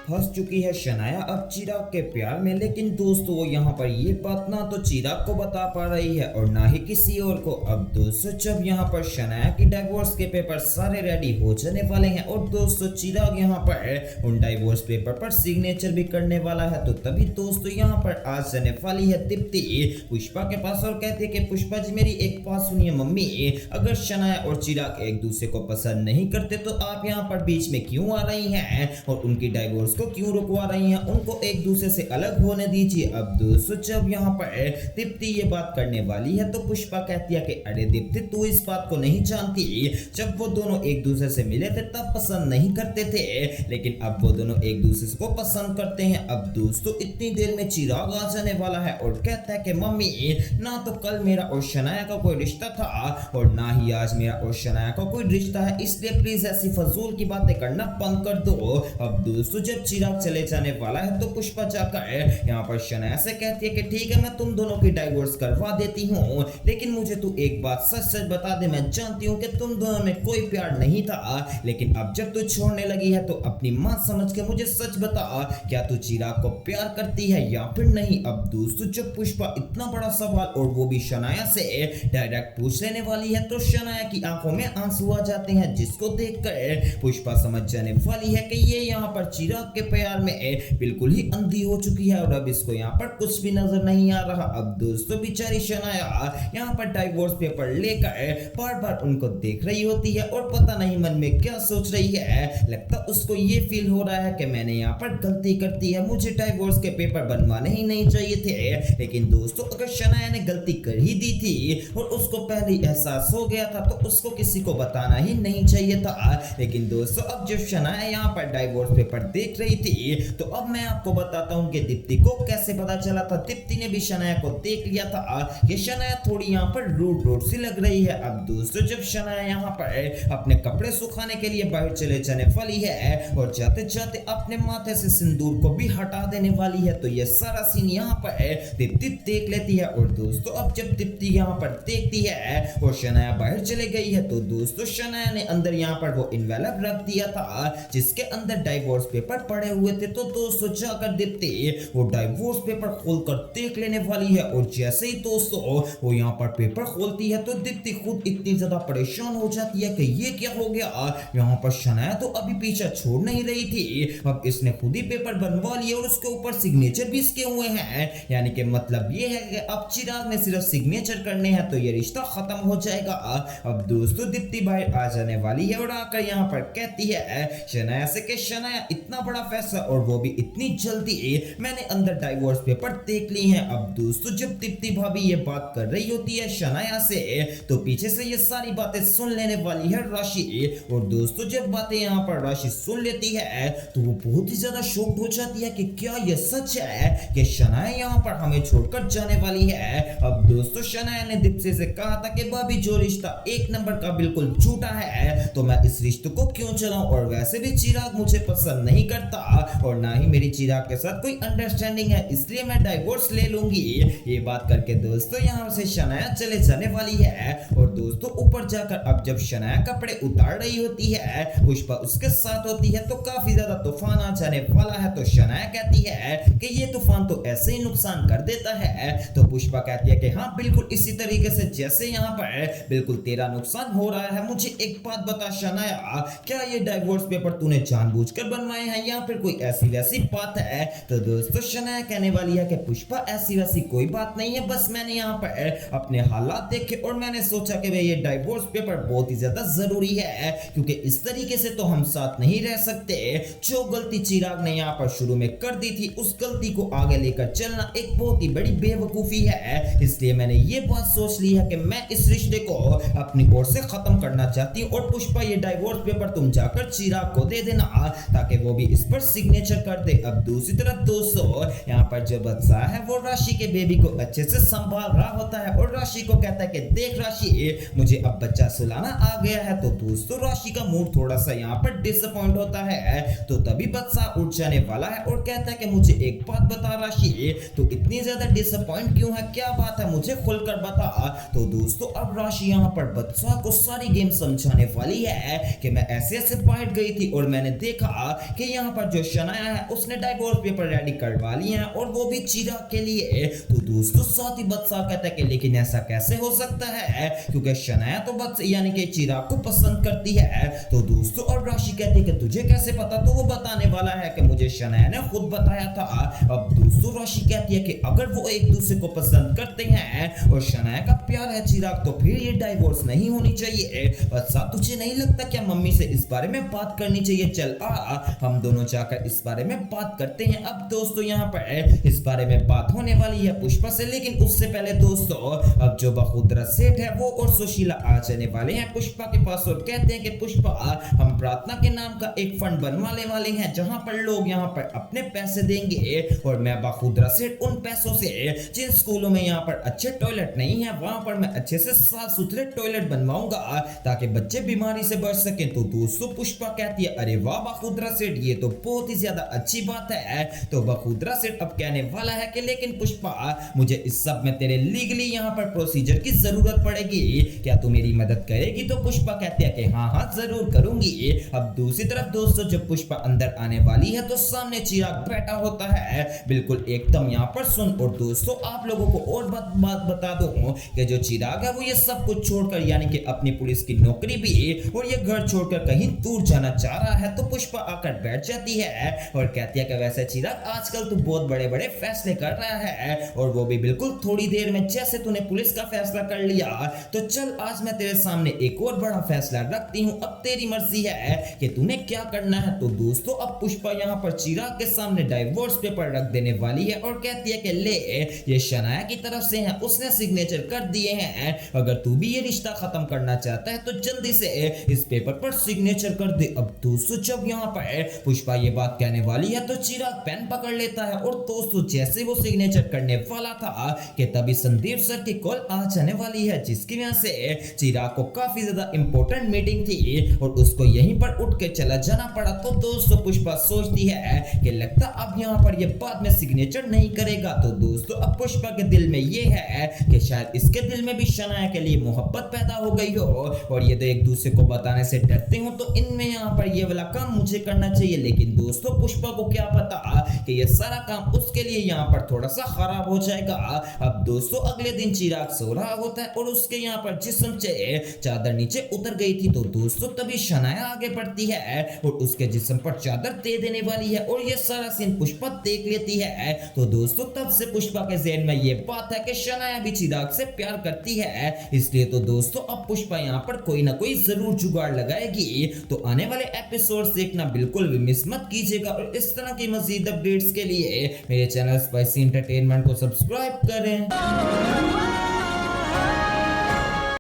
फंस चुकी है शनाया अब चिराग के प्यार में। लेकिन दोस्तों वो यहाँ पर ये बात ना तो चिराग को बता पा रही है और ना ही किसी और को। अब दोस्तों जब यहाँ पर शनाया की डाइवोर्स के पेपर सारे रेडी हो जाने वाले हैं और दोस्तों चिराग यहाँ पर उन डाइवोर्स पेपर पर सिग्नेचर भी करने वाला है, तो तभी दोस्तों यहाँ पर आज जाने वाली है दीप्ति पुष्पा के पास और कहती है कि पुष्पा जी मेरी एक बात सुनिए मम्मी, अगर शनाया और चिराग एक दूसरे को पसंद नहीं करते तो आप यहाँ पर बीच में क्यों आ रही हैं और उनकी डाइवोर्स को क्यों रुकवा रही हैं, उनको एक दूसरे से अलग होने दीजिए। अब दोस्तों जब यहाँ पर दीप्ति ये बात करने वाली है तो पुष्पा कहती है कि अरे दीप्ति तू इस बात को नहीं जानती, जब वो दोनों एक दूसरे से मिले थे तब पसंद नहीं करते थे, लेकिन अब वो दोनों एक दूसरे को पसंद करते हैं। अब दोस्तों इतनी देर में चिराग आ जाने वाला है और कहता है कि मम्मी ना तो कल मेरा और शनाया का कोई रिश्ता था और ना ही आज मेरा और शनाया का कोई रिश्ता है, इसलिए प्लीज ऐसी फजूल की बातें करना बंद कर दो। अब दोस्तों जब चिराग चले जाने वाला है तो पुष्पा जाकर यहाँ पर शनाया से कहती है कि ठीक है मैं तुम दोनों की डाइवोर्स करवा देती हूँ, लेकिन मुझे तू एक बात सच सच बता दे, मैं जानती हूँ कि तुम दोनों में कोई प्यार नहीं था, लेकिन अब जब तू छोड़ने लगी है तो अपनी माँ समझ के मुझे सच बता, क्या तू चिराग को प्यार करती है या फिर नहीं। अब दोस्तों जब पुष्पा इतना बड़ा सवाल और वो भी शनाया से डायरेक्ट पूछ लेने वाली है तो शनाया की आंखों में आंसू आ जाते हैं, जिसको देखकर पुष्पा समझ जाने वाली है कि ये यहाँ पर चिराग के प्यार में बिल्कुल ही अंधी हो चुकी है और अब इसको यहाँ पर कुछ भी नजर नहीं आ रहा। अब दोस्तों बेचारी शनाया यहाँ पर डाइवोर्स पेपर लेकर बार बार उनको देख रही होती है और पता नहीं मन में क्या सोच रही है, लगता उसको ये फील हो रहा है कि मैंने यहाँ पर गलती कर दी है, मुझे डाइवोर्स के पेपर बनवाने ही नहीं चाहिए थे। लेकिन दोस्तों अगर शनाया ने गलती कर ही दी थी और उसको पहले एहसास हो गया था तो उसको किसी को बताना ही नहीं चाहिए था। लेकिन दोस्तों अब जब शनाया यहाँ पर डाइवोर्स पेपर देख रही थी तो अब मैं आपको बताता हूँ कि दीप्ति को कैसे पता चला था। दीप्ति ने भी शनाया को देख लिया था कि शनाया थोड़ी यहाँ पर रूड सी लग रही है। अब दोस्तों जब शनाया यहाँ पर अपने कपड़े सुखाने के लिए बाहर चले जाने वाली है और जाते जाते अपने माथे से सिंदूर को भी हटा देने वाली है तो ये सारा सीन यहाँ पर दीप्ति देख लेती है। और दोस्तों अब जब दीप्ति यहाँ पर देखती है और शनाया बाहर चले गई है तो दोस्तों शनाया ने अंदर यहाँ पर वो इन्वेलप रख दिया था जिसके अंदर डाइवोर्स पेपर पड़े हुए थे। तो दोस्तों जाकर दीप्ति वो डाइवोर्स पेपर खोलकर देख लेने वाली है और जैसे ही दोस्तों वो यहाँ पर पेपर खोलती है तो दीप्ति खुद इतनी ज्यादा परेशान हो जाती है कि ये क्या हो गया, यहाँ पर शनाया तो अभी पीछा छोड़ नहीं रही थी, अब इसने खुद ही पेपर बनवा लिए और उसके ऊपर सिग्नेचर भी इसके हुए हैं, यानी कि मतलब ये है कि अब चिराग ने सिर्फ सिग्नेचर करने हैं तो ये रिश्ता खत्म हो जाएगा। अब दोस्तों दीप्ति बाहर आ जाने वाली है और आकर यहाँ पर कहती है शनाया से कि शनाया इतना बड़ा फैसला और वो भी इतनी जल्दी, मैंने अंदर डाइवोर्स पेपर देख ली हैं। अब दोस्तों जब दीप्ति भाभी ये बात कर रही होती है शनाया से तो पीछे से ये सारी बातें सुन लेने वाली है राशि और दोस्तों जब बातें यहाँ पर राशि सुन लेती है तो वो बहुत ही ज्यादा शॉक्ड हो जाती है कि क्या ये सच है कि शनाया यहाँ पर हमें छोड़कर जाने वाली है। अब दोस्तों शनाया ने दीप्ति से कहा था कि भाभी जो रिश्ता एक नंबर का बिल्कुल झूठा है तो मैं इस रिश्ते को क्यों चलाऊं, और वैसे भी चिराग मुझे पसंद नहीं करता और ना ही मेरी चिराग के साथ कोई अंडरस्टैंडिंग है, इसलिए मैं डाइवोर्स ले लूंगी। ये बात करके दोस्तों यहाँ से शनाया चले जाने वाली है और दोस्तों ऊपर जाकर अब जब शनाया कपड़े उतार रही होती है पुष्पा उसके साथ होती है तो काफी ज्यादा तूफान आ जाने वाला है। तो शनाया कहती है कि ये तूफान तो ऐसे ही नुकसान कर देता है, तो पुष्पा कहती है कि हाँ बिल्कुल इसी तरीके से जैसे यहाँ पर बिल्कुल तेरा नुकसान हो रहा है। मुझे एक बात बता शनाया, क्या ये डाइवोर्स पेपर तूने जानबूझकर बनवाए हैं या फिर कोई ऐसी वैसी बात है। तो दोस्तों शनाया कहने वाली है कि पुष्पा ऐसी वैसी कोई बात नहीं है, बस मैंने यहाँ पर अपने हालात देखे और मैंने सोचा कि ये डाइवोर्स पेपर बहुत ही ज्यादा जरूरी है क्योंकि इस तरीके से तो हम साथ नहीं रह सकते। जो गलती चिराग ने यहाँ पर शुरू में कर दी थी उस गलती को आगे लेकर चलना एक बहुत ही बड़ी बेवकूफी है, इसलिए मैंने ये बात सोच ली है कि मैं इस रिश्ते को अपनी ओर से खत्म करना चाहती हूँ। और पुष्पा ये डाइवोर्स पेपर तुम जाकर चिराग को दे देना ताकि वो भी इस पर सिग्नेचर कर दे। अब दूसरी तरफ दोस्तों यहाँ पर जो बच्चा है वो राशि के बेबी को अच्छे से संभाल रहा होता है और राशि को कहता है कि देख राशि मुझे अब बच्चा सुलाना आ गया है। तो दोस्तों राशि का मूड थोड़ा सा यहाँ पर डिसअपॉइंट होता है तो तभी बच्चा उठ जाने वाला है और कहता है कि मुझे एक बात बता राशि, तो इतनी ज्यादा डिसअपॉइंट क्यों है, क्या बात है मुझे खुलकर बता। तो दोस्तों अब राशि यहाँ पर बच्चा को सारी गेम समझाने वाली है कि मैं ऐसे ऐसे बाहर गई थी और मैंने देखा कि यहाँ पर जो शनाया है उसने डाइवोर्स पेपर रेडी करवा लिए हैं और वो भी चिराग के लिए। तो दोस्तों साथ ही बादशाह कहता है कि लेकिन ऐसा कैसे हो सकता है, क्योंकि शनाया तो बस यानी कि चिराग को पसंद करती है। तो दोस्तों और राशि कहती है कि तुझे कैसे पता, तो वो बताने वाला है कि मुझे शनाया ने खुद बताया था। अब दोस्तों राशि कहती है कि अगर वो एक दूसरे को पसंद करते हैं और शनाया का प्यार है चिराग, तो फिर ये डाइवोर्स नहीं होनी चाहिए। अच्छा तुझे नहीं लगता क्या मम्मी से इस बारे में बात करनी चाहिए? चल हम दोनों जाकर इस बारे में बात करते हैं। अब दोस्तों यहाँ पर इस बारे में बात होने वाली है पुष्पा से, लेकिन उससे पहले दोस्तों अब जो बखुदरा सेठ है वो और सुशीला आ जाने वाले हैं पुष्पा के पास और कहते हैं कि पुष्पा हम प्रार्थना के नाम का एक फंड बनवाने वाले हैं जहां पर लोग यहाँ पर अपने पैसे देंगे और मैं बखुदरा सेठ उन पैसों से जिन स्कूलों में यहाँ पर अच्छे टॉयलेट नहीं है वहां पर मैं अच्छे से साफ सुथरे टॉयलेट बनवाऊंगा ताकि बच्चे बीमारी से बच सके। तो दोस्तों पुष्पा कहती है अरे वाह बखुदरा सेठ, ये तो बहुत ही ज्यादा अच्छी बात है। तो बखुदरा सेठ अब कहने वाला है कि लेकिन पुष्पा मुझे इस सब में तेरे लीगली यहाँ पर प्रोसीजर की जरूरत पड़ेगी, क्या तू मेरी मदद करेगी? तो पुष्पा कहती है कि हाँ जरूर करूंगी। अब दूसरी तरफ दोस्तों जब पुष्पा अंदर आने वाली है तो सामने चिराग बैठा होता है बिल्कुल एकदम यहाँ पर सुन। और दोस्तों आप लोगों को और बात बता दूं कि जो चिराग है वो ये सब कुछ छोड़कर यानी कि अपनी पुलिस की नौकरी भी और ये घर छोड़कर कहीं दूर जाना चाह रहा है। तो पुष्पा आकर बैठ जाती है और कहती है कि वैसे चिराग आजकल तू बहुत बड़े बड़े फैसले कर रहा है और वो भी बिल्कुल थोड़ी देर में, जैसे तूने पुलिस का फैसला कर लिया तो चल आज मैं तेरे सामने एक और बड़ा फैसला रखती हूँ, अब तेरी मर्जी है कि तूने क्या करना है। तो दोस्तों अब पुष्पा यहाँ पर चिराग के सामने डाइवोर्स पेपर रख देने वाली है और कहती है कि ले ये शनाया की तरफ से है, उसने सिग्नेचर कर दिए हैं, अगर तू भी ये रिश्ता खत्म करना चाहता है तो जल्दी से इस पेपर पर सिग्नेचर कर दे। अब दोस्तों जब यहाँ पर पुष्पा ये बात कहने वाली है तो चिराग पेन पकड़ लेता है और दोस्तों जैसे वो सिग्नेचर करने वाला था कि तभी संदीप सर की कॉल आ जाने वाली है, जिसकी वजह से चिराग को काफी ज्यादा इंपॉर्टेंट मीटिंग थी और उसको यहीं पर उठ के चला जाना पड़ा। तो दोस्तों पुष्पा सोचती है कि लगता अब यहाँ पर ये बाद में सिग्नेचर नहीं करेगा। तो दोस्तों अब पुष्पा के दिल में ये है कि शायद इसके दिल में भी शनाया के लिए मोहब्बत पैदा हो गई हो और ये तो एक दूसरे को बताने से डरते हो, तो इनमें यहाँ पर ये वाला काम मुझे करना चाहिए। लेकिन दोस्तों पुष्पा को क्या पता कि ये सारा काम उसके लिए यहाँ पर थोड़ा सा खराब हो जाएगा। अब दोस्तों अगले दिन चिराग सो रहा होता है और उसके यहाँ पर जिस्म से चादर नीचे उतर गई थी। तो दोस्तों तभी शनाया आगे बढ़ती है और उसके जिस्म पर चादर दे देने वाली है और ये सारा सीन पुष्पा देख लेती है। तो दोस्तों तब से पुष्पा के ज़हन में ये बात है कि शनाया भी चिराग से प्यार करती है, इसलिए तो दोस्तों अब पुष्पा यहाँ पर कोई ना कोई जरूर जुगाड़ लगाएगी। तो आने वाले एपिसोड देखना बिल्कुल भी मिस मत कीजिएगा और इस तरह की मजीद अपडेट्स के लिए मेरे चैनल स्पाइसी एंटरटेनमेंट को सब्सक्राइब करें।